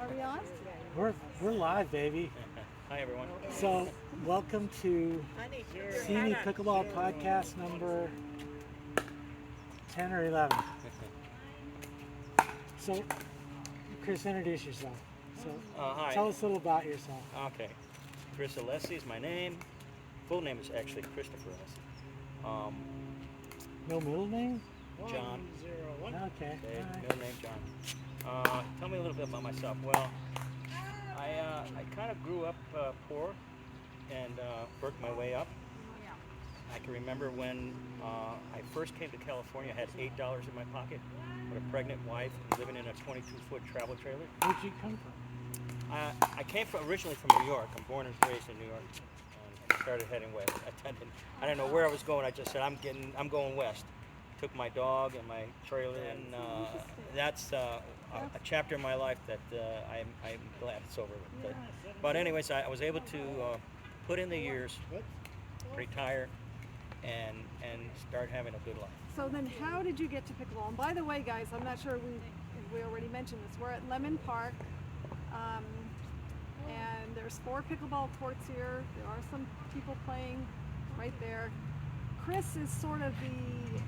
Are we on? We're live, baby. Hi, everyone. So, welcome to Simi Pickleball podcast number 10 or 11. So, Chris, introduce yourself. So, Hi. tell us a little about yourself. Okay. Chris Alessi is my name. Full name is actually Christopher Alessi. No middle name? John. Okay. Okay. All right. Middle name John. Tell me a little bit about myself. Well, I kind of grew up poor and worked my way up. I can remember when I first came to California, I had $8 in my pocket with a pregnant wife and living in a 22-foot travel trailer. Where'd you come from? I came originally from New York. I'm born and raised in New York, and started heading west. I didn't know where I was going. I just said I'm going west. Took my dog and my trailer, and that's a chapter in my life that I'm glad it's over with. But anyways, I was able to put in the years, retire, and start having a good life. So then how did you get to pickleball? And by the way, guys, I'm not sure we already mentioned this. We're at Lemon Park, and there's 4 pickleball courts here. There are some people playing right there. Chris is sort of the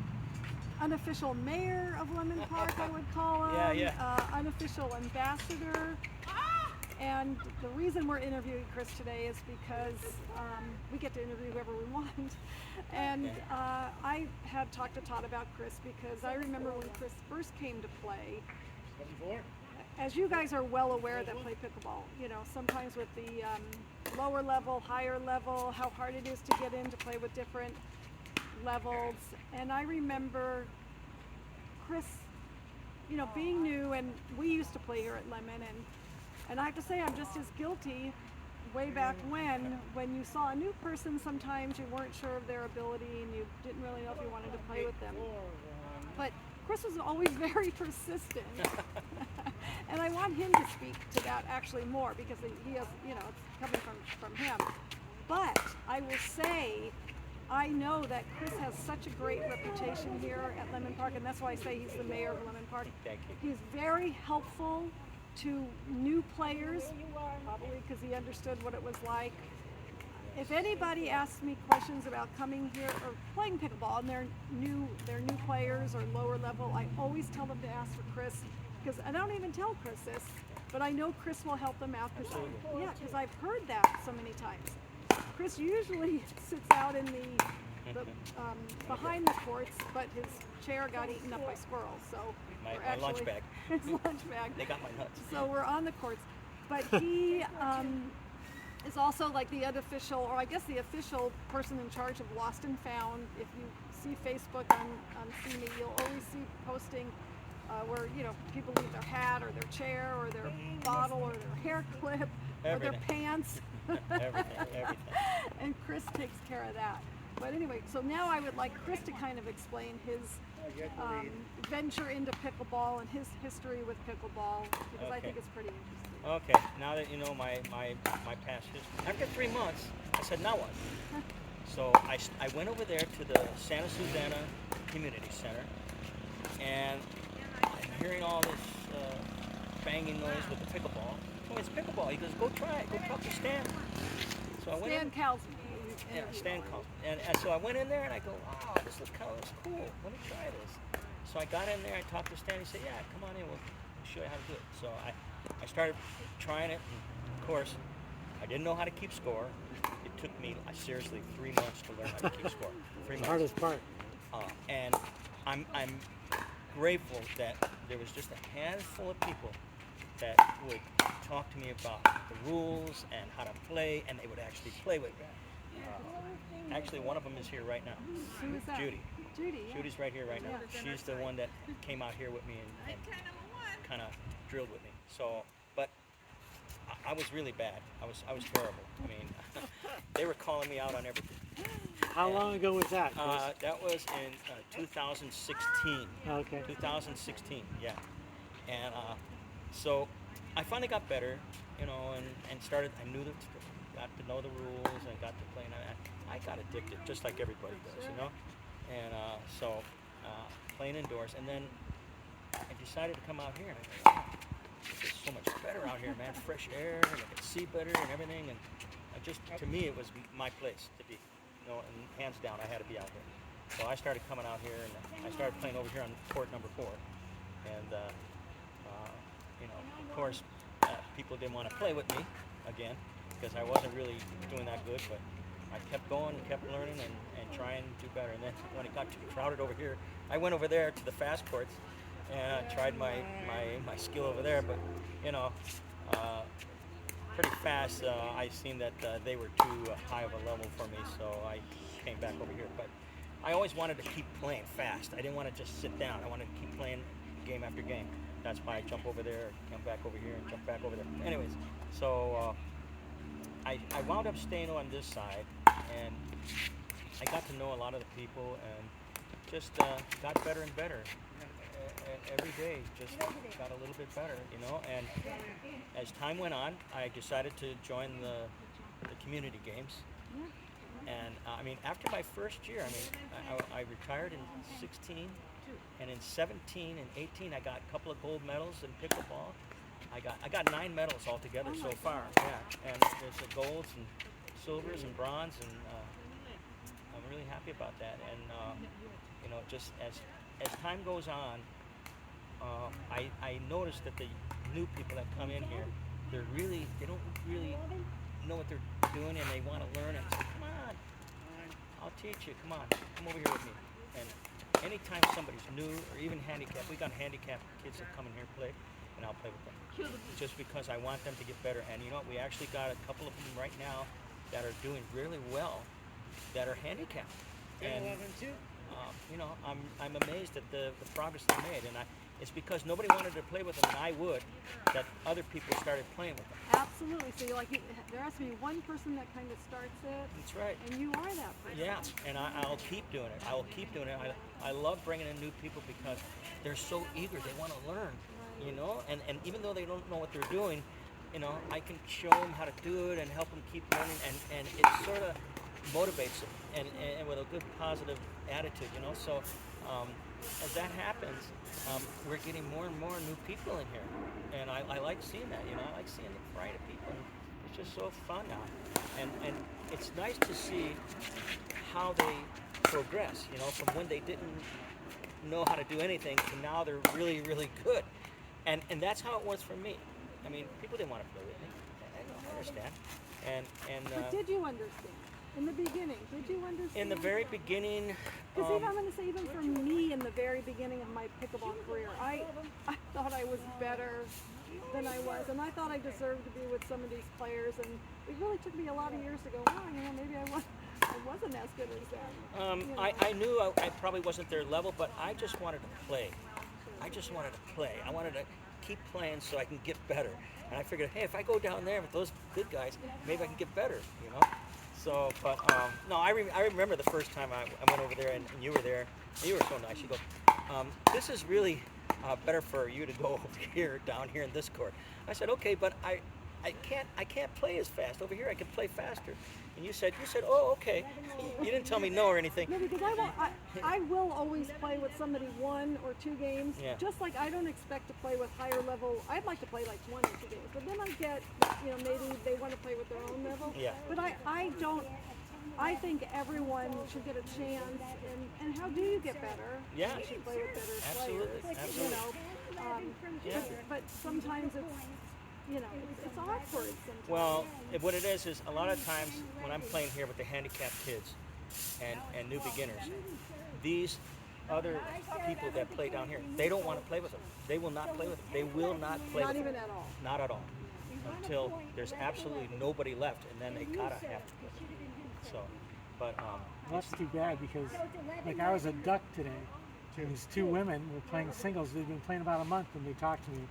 unofficial mayor of Lemon Park, I would call him. Yeah. Unofficial ambassador. And the reason we're interviewing Chris today is because we get to interview whoever we want. And I had talked to Todd about Chris because I remember when Chris first came to play. As you guys are well aware that play pickleball, you know, sometimes with the lower level, higher level, how hard it is to get in to play with different levels. And I remember Chris, you know, being new, and we used to play here at Lemon, and I have to say I'm just as guilty way back when you saw a new person, sometimes you weren't sure of their ability and you didn't really know if you wanted to play with them. But Chris was always very persistent. And I want him to speak to that actually more because he has, you know, it's coming from him. But I will say, I know that Chris has such a great reputation here at Lemon Park, and that's why I say he's the mayor of Lemon Park. Thank you. He's very helpful to new players, probably because he understood what it was like. If anybody asks me questions about coming here or playing pickleball and they're new players or lower level, I always tell them to ask for Chris, because I don't even tell Chris this, but I know Chris will help them out because I've heard that so many times. Chris usually sits out in the behind the courts, but his chair got eaten up by squirrels. So My lunch bag. His lunch bag. They got my nuts. So we're on the courts, but he is also like the unofficial, or I guess the official person in charge of Lost and Found. If you see Facebook on Simi, you'll always see posting where, you know, people leave their hat or their chair or their bottle or their hair clip or their pants. Everything. And Chris takes care of that. But anyway, so now I would like Chris to kind of explain his venture into pickleball and his history with pickleball, because I think it's pretty interesting. Okay, now that you know my past history, after 3 months, I said, now what? So I went over there to the Santa Susana Community Center, and I'm hearing all this banging noise with the pickleball. Oh, it's pickleball. He goes, go try it. Go talk to Stan. So I went Stan calls me. Yeah, Stan calls me. And so I went in there and I go, wow, this looks cool. Let me try this. So I got in there, I talked to Stan. He said, yeah, come on in. We'll show you how to do it. So I started trying it. And of course, I didn't know how to keep score. It took me seriously 3 months to learn how to keep score. 3 months. Hardest part. And I'm grateful that there was just a handful of people that would talk to me about the rules and how to play, and they would actually play with me. Actually, one of them is here right now. Who is that? Judy. Judy. Yeah. Judy's right here right now. She's the one that came out here with me and kind of drilled with me. So, but I was really bad. I was terrible. I mean, they were calling me out on everything. How long ago was that, Chris? That was in 2016. Okay. 2016, yeah. And so I finally got better, you know, and started. Got to know the rules and got to play. And I got addicted, just like everybody does, you know. And so playing indoors, and then I decided to come out here, and I go, wow, it's so much better out here. here, man. Fresh air, and I could see better and everything. And to me, it was my place to be. You know, and hands down, I had to be out here. So I started coming out here, and I started playing over here on court number 4. And you know, of course, people didn't want to play with me again because I wasn't really doing that good. But I kept going, kept learning, and trying to do better. And then when it got too crowded over here, I went over there to the fast courts and I tried my skill over there. But you know, pretty fast, I seen that they were too high of a level for me, so I came back over here. But I always wanted to keep playing fast. I didn't want to just sit down. I wanted to keep playing game after game. That's why I jump over there, come back over here, and jump back over there. Anyways, so I wound up staying on this side, and I got to know a lot of the people, and just got better and better. Every day just got a little bit better, you know. And as time went on, I decided to join the community games. And I mean, after my first year, I mean, I retired in 16, and in 17 and 18, I got a couple of gold medals in pickleball. I got 9 medals altogether so far. Yeah, and there's the golds and silvers and bronze, and I'm really happy about that. And you know, just as time goes on, I noticed that the new people that come in here, they don't really know what they're doing, and they want to learn. And say, come on, I'll teach you. Come on, come over here with me. And anytime somebody's new or even handicapped, we got handicapped kids that come in here and play, and I'll play with them. Just because I want them to get better. And you know, we actually got a couple of them right now that are doing really well, that are handicapped. And you know, I'm amazed at the progress they made, and it's because nobody wanted to play with them, and I would, that other people started playing with them. Absolutely. So there has to be one person that kind of starts it. That's right. And you are that person. Yeah, and I'll keep doing it. I'll keep doing it. I love bringing in new people because they're so eager. They want to learn, you know, and even though they don't know what they're doing, you know, I can show them how to do it and help them keep learning, and it sort of motivates them, and with a good positive attitude, you know. So as that happens, we're getting more and more new people in here, and I like seeing that, you know. I like seeing the variety of people. It's just so fun now, and it's nice to see how they progress, you know, from when they didn't know how to do anything to now they're really, really good, and that's how it was for me. I mean, people didn't want to play with me. I understand, and but did you understand? In the beginning, did you understand? In the very beginning, because I'm going to say, even for me, in the very beginning of my pickleball career, I thought I was better than I was, and I thought I deserved to be with some of these players. And it really took me a lot of years to go, oh, you know, maybe I wasn't as good as them. You know? I knew I probably wasn't their level, but I just wanted to play. I just wanted to play. I wanted to keep playing so I can get better. And I figured, hey, if I go down there with those good guys, maybe I can get better, you know. So, but no, I remember the first time I went over there, and you were there, and you were so nice. You go, this is really better for you to go over here, down here in this court. I said, okay, but I can't play as fast. Over here I can play faster. And you said, oh, okay. You didn't tell me no or anything. No, because I will always play with somebody 1 or 2 games. Yeah. Just like I don't expect to play with higher level. I'd like to play like 1 or 2 games, but then I get, you know, maybe they want to play with their own level. Yeah. But I don't. I think everyone should get a chance. And how do you get better? Yeah. You should play with better Absolutely. players. Absolutely. You know, Yeah. but sometimes it's, you know, it's awkward sometimes. Well, what it is a lot of times when I'm playing here with the handicapped kids and new beginners, these other people that play down here, they don't want to play with them. They will not play with them. They will not play with them. Not even at all. Not at all. Until there's absolutely nobody left, and then they gotta have to play. So, but That's too bad, because like I was at Duck today, and these 2 women were playing singles. They've been playing about a month, and they talked to me.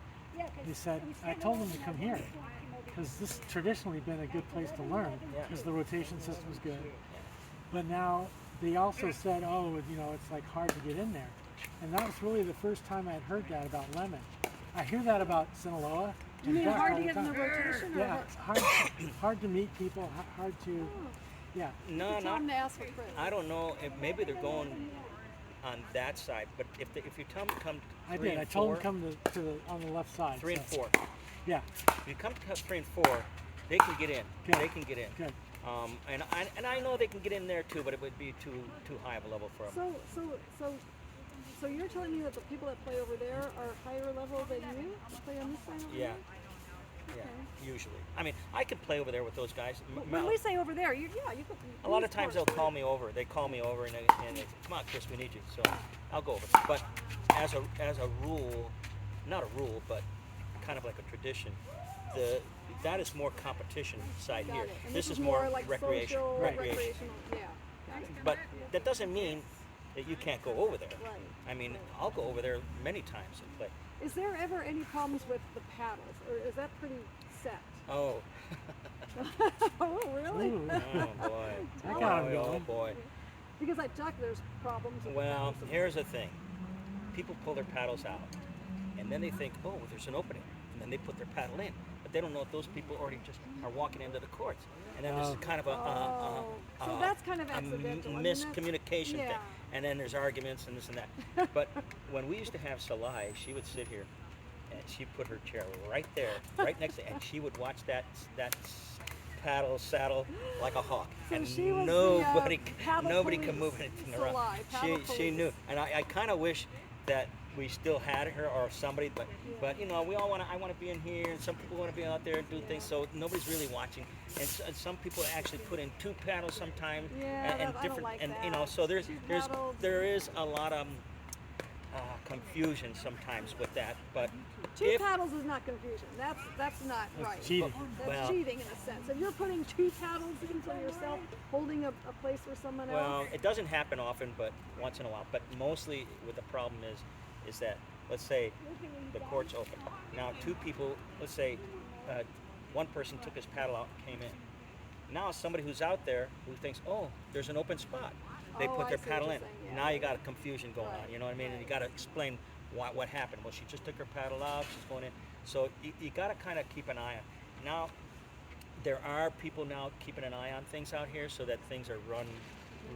They said, I told them to come here because this has traditionally been a good place to learn because the rotation system is good. But now they also said, oh, you know, it's like hard to get in there. And that was really the first time I'd heard that about Lemon. I hear that about Sinaloa. You mean Duck hard all to the get in the time. rotation? Or Yeah, what? hard to meet people, hard to, yeah. no, Tell them to ask for Chris. I don't know if maybe they're going. on that side. But if you tell them to come I 3 did. and I told 4, them come to the on the left side. 3 and 4. Yeah. If you come to 3 and 4, they can get in. Good. They can get in. Good. And I know they can get in there too, but it would be too high of a level for them. So you're telling me that the people that play over there are higher level than you that play on this side over Yeah. there? Yeah, Okay. usually. I mean, I could play over there with those guys. When we say over there, you could. A lot of times they'll call me over. They call me over and they say, "Come on, Chris, we need you." So I'll go over. But as a rule, not a rule, but kind of like a tradition, that is more competition side here. And this is more like recreation. social, Recreation. recreational. Yeah. But that doesn't mean that you can't go over there. Right. I mean, I'll go over there many times and play. Is there ever any problems with the paddles, or is that pretty set? Oh. Oh, really? Ooh. Oh boy. I got him Oh going. boy. Because at Duck, there's problems with the Well, paddles. here's the thing. People pull their paddles out, and then they think, oh, there's an opening, and then they put their paddle in. But they don't know if those people already just are walking into the courts. And then there's kind of So that's kind of a accidental. I mean, that's- miscommunication thing. yeah. And then there's arguments and this and that. But when we used to have Salai, she would sit here, and she put her chair right there, right next to it, and she would watch that paddle saddle like a hawk, So and she was nobody the, paddle nobody police, could move anything Salai, around. paddle She police. knew, and I kind of wish that we still had her or somebody, but you know, we all I want to be in here, and some people want to be out there and do things, so nobody's really watching. And some people actually put in 2 paddles sometimes, Yeah, and I don't different, like and that. you know, so Two paddles. there is a lot of confusion sometimes with that, but Two if paddles is not confusion. That's not right. cheating. That's Well- cheating in a sense. If you're putting 2 paddles in for yourself, holding a place for someone well, else. it doesn't happen often, but once in a while. But mostly, what the problem is that, let's say the court's open. Now, 2 people, let's say one person took his paddle out and came in. Now somebody who's out there who thinks, oh, there's an open spot. They Oh, put I their see what paddle you're in. saying, yeah. Now you got a confusion going Right, on. You know what I mean? And you right. got to explain what happened. Well, she just took her paddle out. She's going in. So you got to kind of keep an eye on. Now, there are people now keeping an eye on things out here so that things are run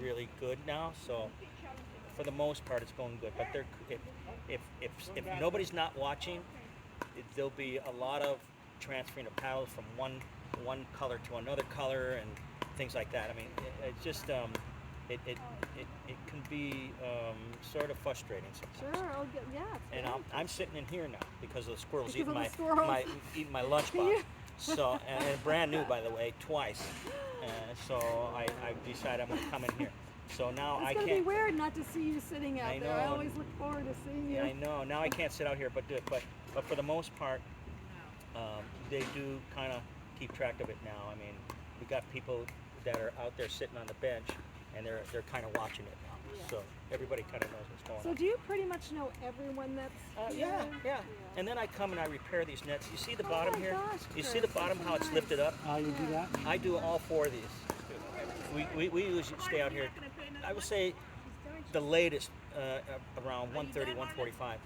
really good now. So for the most part, it's going good. But if nobody's not watching, there'll be a lot of transferring of paddles from one color to another color and things like that. I mean, it's just it can be sort of frustrating sometimes. Sure, yeah. It's And very I'm sitting in here now because of the squirrels Because eating of the squirrels. eating my lunchbox. you- So and brand new, by the way, twice. So I decided I'm going to come in here. So now It's I gonna can't. be weird not to see you sitting out I there. I know. always look forward to seeing you. Yeah, I know. Now I can't sit out here, but do it. But for the most part, they do kind of keep track of it now. I mean, we got people that are out there sitting on the bench, and they're kind of watching it now. Yeah. So everybody kind of knows what's going So on. do you pretty much know everyone that's Yeah, here? yeah. And then I come and I repair these nets. You see the Oh bottom my here? gosh, You Chris, see the that's bottom, so how it's nice. lifted up? You do that? I do all 4 of these. We usually stay out here, I would say the latest around 1:30, 1:45.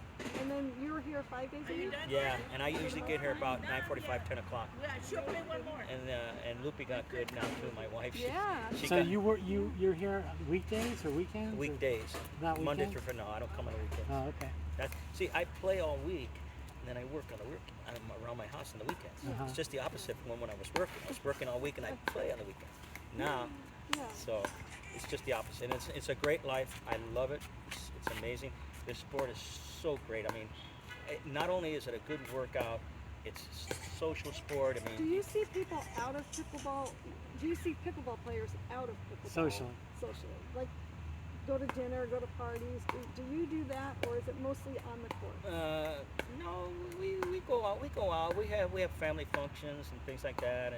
And then you're here 5 days a week? Yeah, and I usually get here about 9:45, 10 o'clock. Yeah, she'll play one more. And Loopy got good now too, my wife. Yeah. She So got you're here weekdays or weekends? or- weekdays. Not Monday weekends? through Friday. No, I don't come on the weekends. Oh, okay. See, I play all week, and then I work on the week. I'm around my house on the weekends. Uh-huh. It's just the opposite from when I was working. I was working all week and I play on the weekends. Now, Yeah. so it's just the opposite. And it's a great life. I love it. It's amazing. This sport is so great. I mean, not only is it a good workout, it's a social sport. I Do mean, you see people out of pickleball? Do you see pickleball players out of pickleball? Socially. Socially. Like go to dinner, go to parties. Do you do that, or is it mostly on the court? no, we go out. We go out. We have family functions and things like that.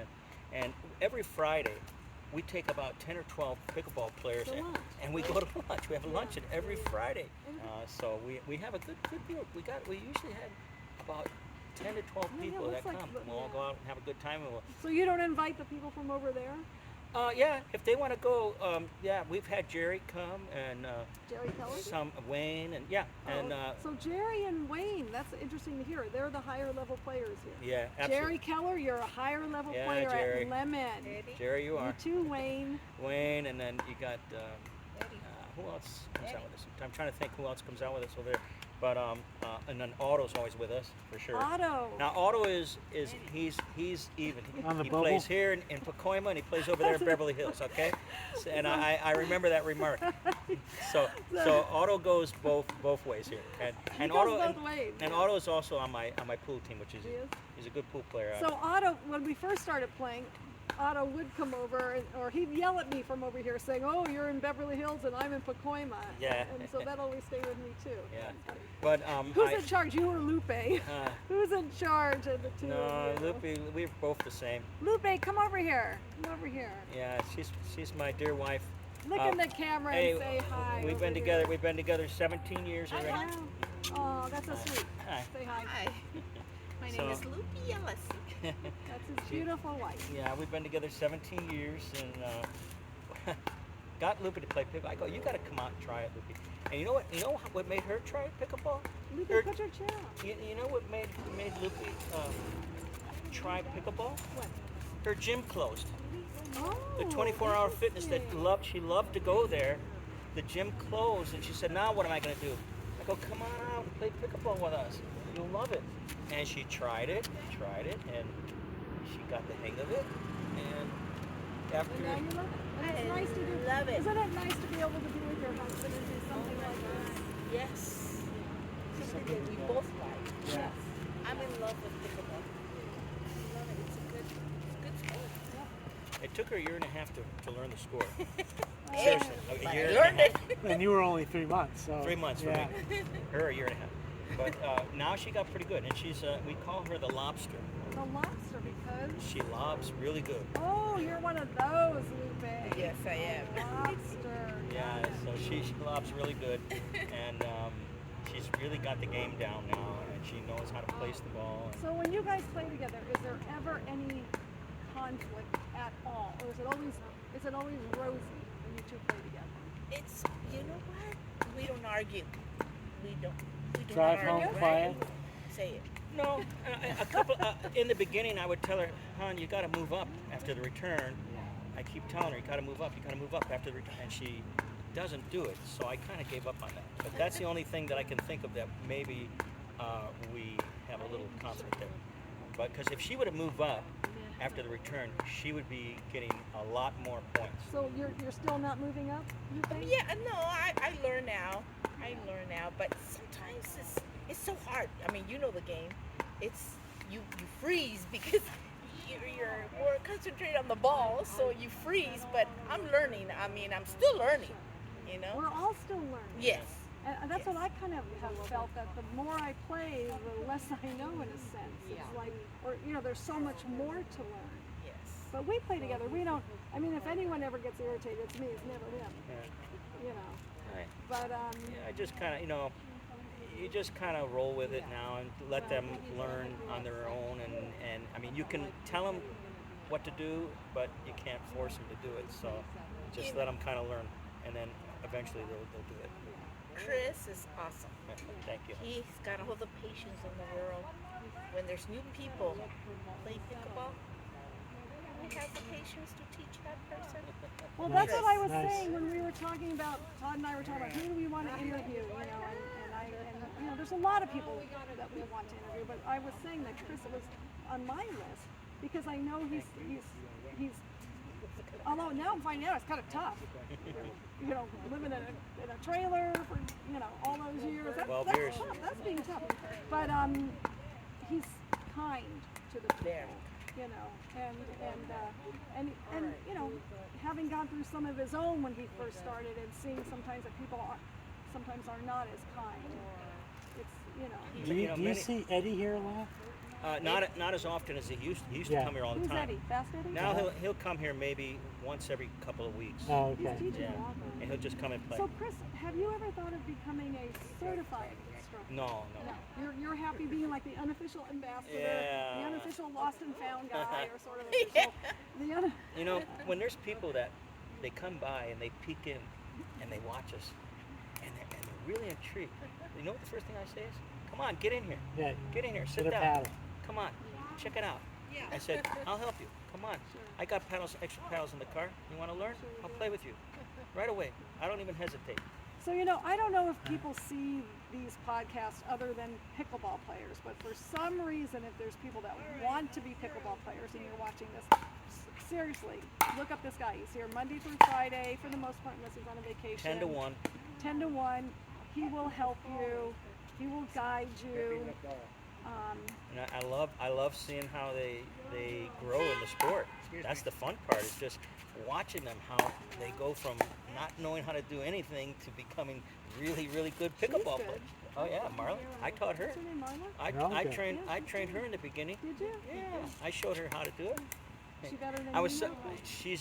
And every Friday, we take about 10 or 12 pickleball players To lunch, and we go to lunch. We have a luncheon every Friday. And- So we have a good group. We usually have about 10 to 12 Yeah, people that looks like come. the- We'll all go out and have a good time. And So you don't invite the people from over there? yeah, if they want to go, yeah, we've had Jerry come and Jerry Keller? some Wayne and yeah, and So Jerry and Wayne, that's interesting to hear. They're the higher level players here. yeah, absolutely. Jerry Keller, you're a higher level Yeah, player Jerry. at Lemon. Jerry, you You are. too, Wayne. Wayne, and then you got who else comes out with us? I'm trying to think who else comes out with us over there. But and then Otto's always with us for sure. Otto. Now Otto is he's even. On the He bubble? plays here in Pacoima and he plays over there in Beverly Hills. Okay, and I remember that remark. So Otto goes both ways here, and goes Otto both ways, and yeah. Otto is also on my pool team, which is He is? he's a good pool player. So Otto, when we first started playing, Otto would come over, or he'd yell at me from over here saying, "Oh, you're in Beverly Hills and I'm in Pacoima." Yeah. And so that always stayed with me too. Yeah. But Who's in charge? You or Lupe? Uh, Who's in charge of the two? no, of you? Lupe, we're both the same. Lupe, come over here. Come over here. Yeah, she's my dear wife. Look in the camera hey, and say hi. We've over been here. together. We've been together 17 years already. Wow. Oh, that's so sweet. Hi. Say hi. Hi. My name So- is Lupi Alessi. That's his beautiful wife. Yeah, we've been together 17 years, and got Lupe to play pickleball. I go, you got to come out and try it, Lupe. And you know what? You know what made her try pickleball? Lupe, Her- put your chair on. You know what made Lupe try pickleball? What? Her gym closed. Oh, The 24-hour fitness that she loved to go there. The gym closed, and she said, "Now what am I going to do?" I go, "Come on out and play pickleball with us. You'll love it." And she tried it, and she got the hang of it. And after, And now you love it. And it's I nice to do. love it. Isn't it nice to be able to be with your husband and do something like this? Yes. Something that we both like. Yes. I'm in love with pickleball. I love it. It's a good sport. it took her a year and a half to learn the score. Hey, Seriously, but a year I and learned a it. half. And you were only 3 months, so 3 months for yeah. me. Her a year and a half. But now she got pretty good, and she's we call her the lobster. The lobster because. She lobs really good. Oh, you're one of those, Lupe. Yes, I am. Lobster. Yeah, so she lobs really good, and she's really got the game down now, and she knows how to place the ball. So when you guys play together, is there ever any conflict at all, or is it always rosy when you two play together? It's, you know what? We don't argue. We don't Drive argue, home right? quiet. Say it. No, a couple. In the beginning, I would tell her, "Hon, you got to move up after the return." I keep telling her, "You got to move up. You got to move up after the return," and she doesn't do it. So I kind of gave up on that. But that's the only thing that I can think of that maybe we have a little conflict there. But because if she would have moved up after the return, she would be getting a lot more points. So you're still not moving up, you think? Yeah, no, I learn now. But sometimes it's so hard. I mean, you know the game. It's you freeze because you're more concentrated on the ball, so you freeze. But I'm learning. I mean, I'm still learning. You know. We're all still learning. Yes. And that's what I kind of have felt, that the more I play, the less I know in a sense. It's like, or there's so much more to learn. Yes. But we play together. We don't. I mean, if anyone ever gets irritated, it's me. It's never him. Yeah. You know. Right. But I just kind of, you just kind of roll with it now and let them learn on their own. And I mean, you can tell them what to do, but you can't force them to do it. So just let them kind of learn, and then eventually they'll do it. Chris is awesome. Thank you. He's got all the patience in the world. When there's new people play pickleball, he has the patience to teach that person. well, that's what I was Nice. saying when we were talking about. Todd and I were talking about who do we want to interview, and there's a lot of people that we want to interview. But I was saying that Chris was on my list because I know he's. Although now I'm finding out it's kind of tough. Living in a trailer for all those years. 12 that's years. tough. That's being tough. But he's kind to the people. And having gone through some of his own when he first started, and seeing sometimes that people sometimes are not as kind. It's Do you many- see Eddie here a lot? Not as often as he used. He used to Yeah. come here all the Who's time. Eddie? Fast Eddie? Now he'll come here maybe once every couple of weeks. Oh, He's okay. teaching Yeah, a lot. and he'll just come and play. So Chris, have you ever thought of becoming a certified instructor? No. No, you're happy being like the unofficial ambassador, Yeah. the unofficial lost and found guy, or sort of official. When there's people that they come by and they peek in and they watch us and they're really intrigued. You know what the first thing I say is, "Come on, get in here. Yeah. Get in here. Sit Get a down. paddle. Come on, check it out." I said, "I'll help you. Come on. I got extra paddles in the car. You want to learn? I'll play with you. Right away. I don't even hesitate." So, I don't know if people see these podcasts other than pickleball players, but for some reason, if there's people that want to be pickleball players and you're watching this, seriously, look up this guy. He's here Monday through Friday for the most part, unless he's on a vacation. 10 to 1. 10 to 1. He will help you. He will guide you. And I love seeing how they grow in the sport. That's the fun part. It's just watching them, how they go from not knowing how to do anything to becoming really, really good pickleball players. Oh yeah, Marla. I taught her. What's her name, Marla? I trained her in the beginning. Did you? Yeah, I showed her how to do it. She better than I was you? she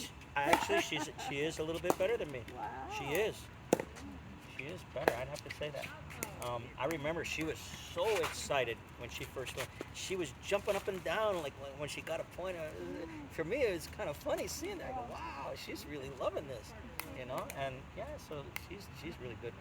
is a little bit better than me. Wow. She is better. I'd have to say that. I remember she was so excited when she first went. She was jumping up and down like when she got a point. For me, it was kind of funny seeing that. I go, wow, she's really loving this, And yeah, so she's really good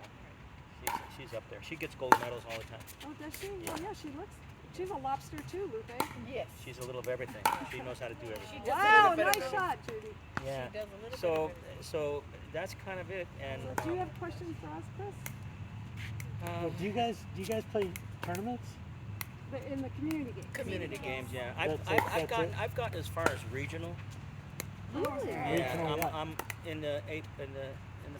now. She's up there. She gets gold medals all the time. Oh, does she? Yeah. Oh, yeah, she looks. She's a lobster too, Lupe. Yes. She's a little of everything. She knows how to do everything. She does a Wow, little bit of nice everything. shot, Judy. Yeah. She does a little So bit of so that's kind of it. And So, do you have questions for us, Chris? Well, do you guys play tournaments? In the community game. community games, yeah. That's it. I've gotten as far as regional. Really? Yeah, Regional what? I'm in the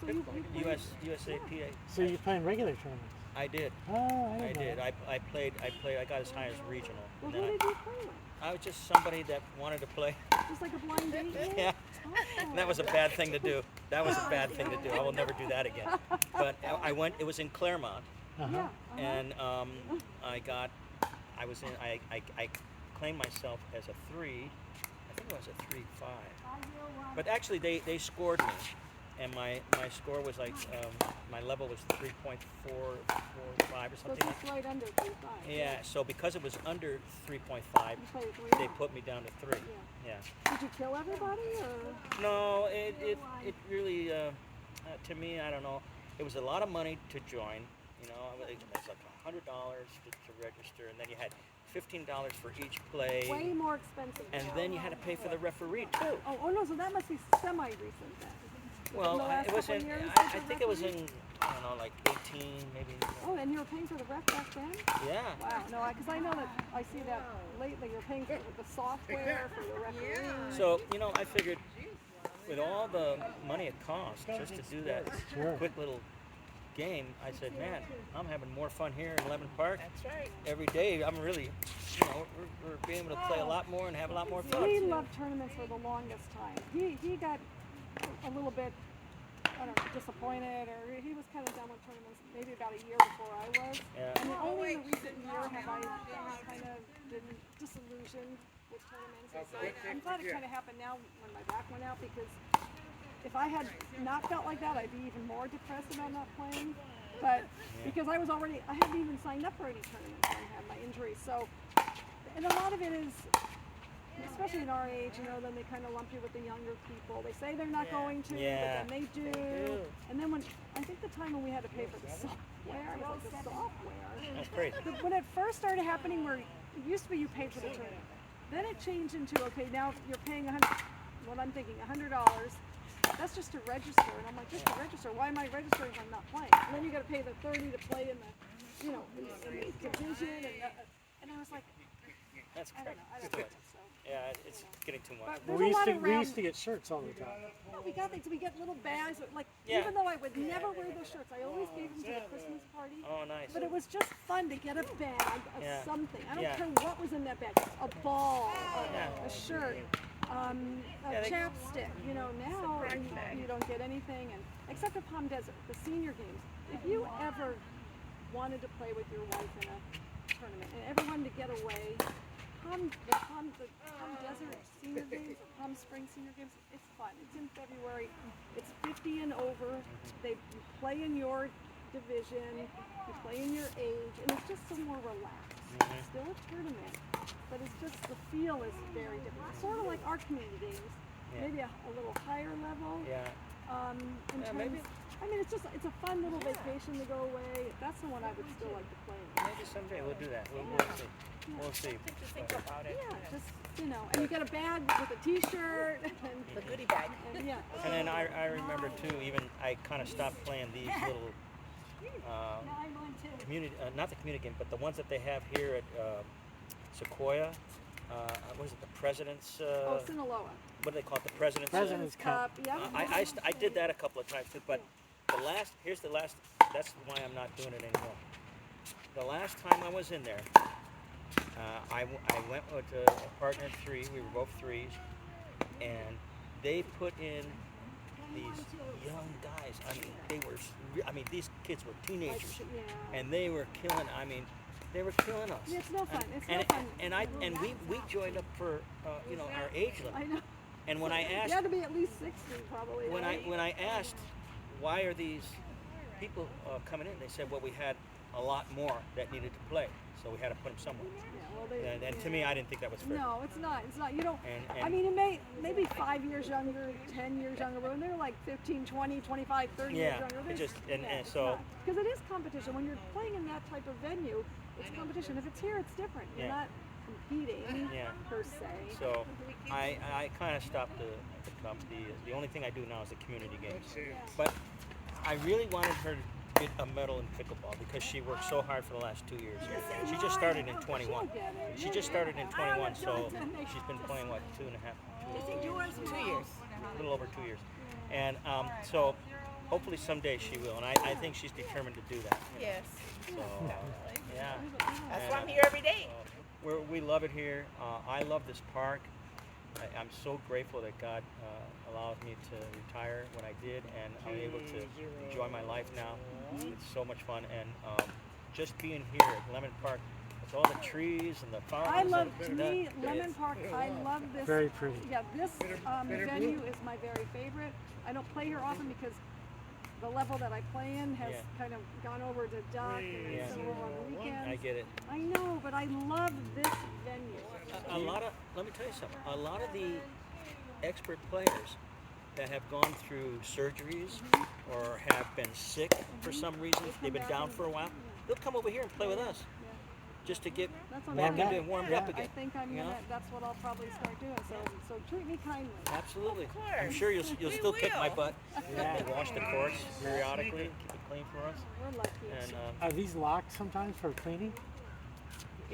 So you pickleball, USAPA. So you're playing regular tournaments? I did. Oh, I I didn't know did. that. I played. I got as high as regional. Well, And who then did you play with? I was just somebody that wanted to play. Just like a blind date? game? Yeah. Oh. That was a bad thing to do. That was a bad thing to do. I will never do that again. But I went. It was in Claremont, Uh-huh. Yeah. and I claimed myself as a 3. I think it was a 3.5. But actually, they scored me, and my score was like my level was 3.445 or So something. it's just right under 3.5. Yeah. So because it was under 3.5, You played 3. they put me down to 3. Yeah. Did you kill everybody or? No, it really to me, I don't know. It was a lot of money to join. It was like $100 to register, and then you had $15 for each play, Way more expensive. and now. then you had to pay for the referee too. Oh no, so that must be semi-recent then. Well, in the last it was couple in. years, I with the think it was referee? in. I don't know, like 18, maybe. Oh, and you were paying for the ref back then? Yeah. Wow, no, because I know that I see that lately. You're paying for the software for the referee. So I figured, with all the money it costs just to do that Sure. quick little game, I said, man, I'm having more fun here in Levin Park. That's right. Every day. I'm really, we're being able to play a lot more and have a lot more He fun. loved tournaments for the longest time. He got a little bit, I don't know, disappointed, or he was kind of done with tournaments maybe about a year before I was. Yeah. And only in the recent year have I kind of been disillusioned with tournaments. And so I'm glad it kind of happened now when my back went out, because if I had not felt like that, I'd be even more depressed about not playing. But because I hadn't even signed up for any tournaments when I had my injury. So, and a lot of it is, especially in our age, then they kind of lump you with the younger people. They say they're not going to, Yeah. but then they do. And then I think the time when we had to pay for the software, it was like the software. That's crazy. But when it first started happening, where it used to be you paid for the tournament, then it changed into, okay, now you're paying what I'm thinking, $100. That's just to register, and I'm like, just to register. Why am I registering if I'm not playing? And then you got to pay the $30 to play in the, in the division, and I was like, That's I crazy. don't know. So, Yeah, it's getting too much. but there's We a used lot to of we round. used to get shirts all the time. Yeah, we got things. We get little bags. Like Yeah. even though I would never wear those shirts, I always gave them to the Christmas party. Oh, nice. But it was just fun to get a bag of Yeah. something. I don't Yeah. care what was in that bag. A ball, a shirt, a they- chapstick. Now you don't get anything, and except for Palm Desert, the senior games. If you ever wanted to play with your wife in a tournament and ever wanted to get away, the Palm Desert senior games, or Palm Springs senior games, it's fun. It's in February. It's 50 and over. You play in your division, you play in your age, and it's just so more relaxed. It's still a tournament, but it's just, the feel is very different. It's sort of like our community games, maybe a little higher level. Yeah. In terms, maybe. I mean, it's a fun little vacation to go away. That's the one I would still like to play in. Maybe someday we'll do that. We'll see. We'll see. Something to think about it. Yeah, just, and you get a bag with a t-shirt, The goodie bag. and yeah. And then I remember too, even I kind of stopped playing these little community, not the community game, but the ones that they have here at Sequoia. What is it? The President's. Sinaloa. What do they call it? The President's. President's Cup. Yeah. I did that a couple of times too, but here's the last. That's why I'm not doing it anymore. The last time I was in there, I went with a partner of 3. We were both 3s, and they put in these young guys. I mean, these kids were teenagers, and they were killing. I mean, they were killing us. Yeah, it's no fun. It's no fun. And we joined up for our age limit. I know. And when I asked, you had to be at least 60 probably. when right? I asked, why are these people coming in? They said, well, we had a lot more that needed to play, so we had to put them somewhere. Yeah, well, and to me, I didn't think that was fair. No, it's not. It's not. You don't. And I mean, it may be 5 years younger, 10 years younger, but when they're like 15, 20, 25, 30 years younger, because it is competition. When you're playing in that type of venue, it's competition. If it's here, it's different. You're not competing per se. So I kind of stopped the the only thing I do now is the community games. But I really wanted her to get a medal in pickleball because she worked so hard for the last 2 years. She just started in 21. She just started in 21, so she's been playing what, 2 years, a little over 2 years. And so hopefully someday she will, and I think she's determined to do that. Yes. So yeah. That's why I'm here every day. We love it here. I love this park. I'm so grateful that God allowed me to retire when I did, and I'm able to enjoy my life now. It's so much fun, and just being here at Lemon Park with all the trees and the fountains. Lemon Park, I love this. Very pretty. Yeah, this venue is my very favorite. I don't play here often because the level that I play in has kind of gone over to Duck and it's over on the weekends. I get it. I know, but I love this venue. Let me tell you something. A lot of the expert players that have gone through surgeries or have been sick for some reason, they've been down for a while, they'll come over here and play with us. Just to get back into and warmed up again. I think that's what I'll probably start doing. So treat me kindly. Absolutely. Of course. I'm sure you'll still kick my butt. Yeah. Wash the courts periodically, keep it clean for us. We're lucky. And Are these locked sometimes for cleaning?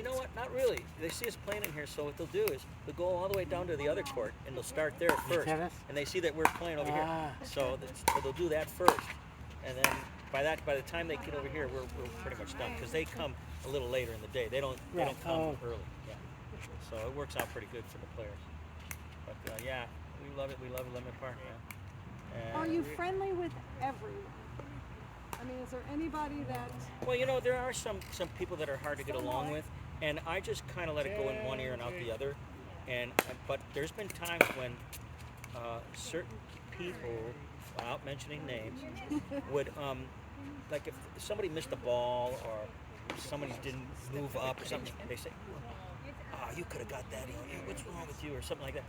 you know what? Not really. They see us playing in here, so what they'll do is they'll go all the way down to the other court and they'll start there first. Tennis? And they see that we're playing over here, so they'll do that first. And then by the time they get over here, we're pretty much done because they come a little later in the day. They don't come early. Yeah. So it works out pretty good for the players. But yeah, we love it. We love Lemon Park. Yeah. Are you friendly with everyone? I mean, is there anybody that? Well, there are some people that are hard to get along with, and I just kind of let it go in one ear and out the other. But there's been times when certain people, without mentioning names, would like if somebody missed a ball or somebody didn't move up or something, they say, you could have got that. What's wrong with you or something like that.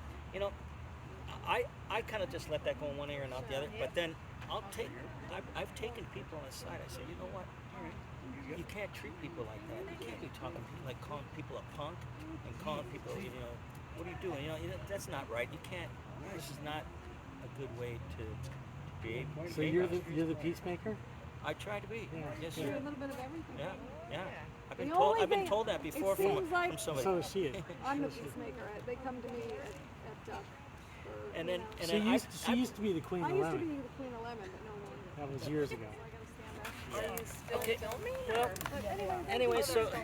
I kind of just let that go in one ear and out the other. But then I've taken people on the side. I say, you know what? You can't treat people like that. You can't be calling people a punk and calling people, what are you doing? That's not right. You can't. This is not a good way to behave. So you're the peacemaker? I try to be. Yeah. Yes, Do sir. a little bit of everything. Yeah. The I've been only told that thing- before it seems like- from somebody. So is she. I'm the peacemaker. They come to me at Duck. And then She used to be the queen I of used to lemon. be the Queen of Lemon, but no longer. That was years ago. So I gotta stand up. Are you still Okay. filming? Well, But anyway, anyway, thank you so for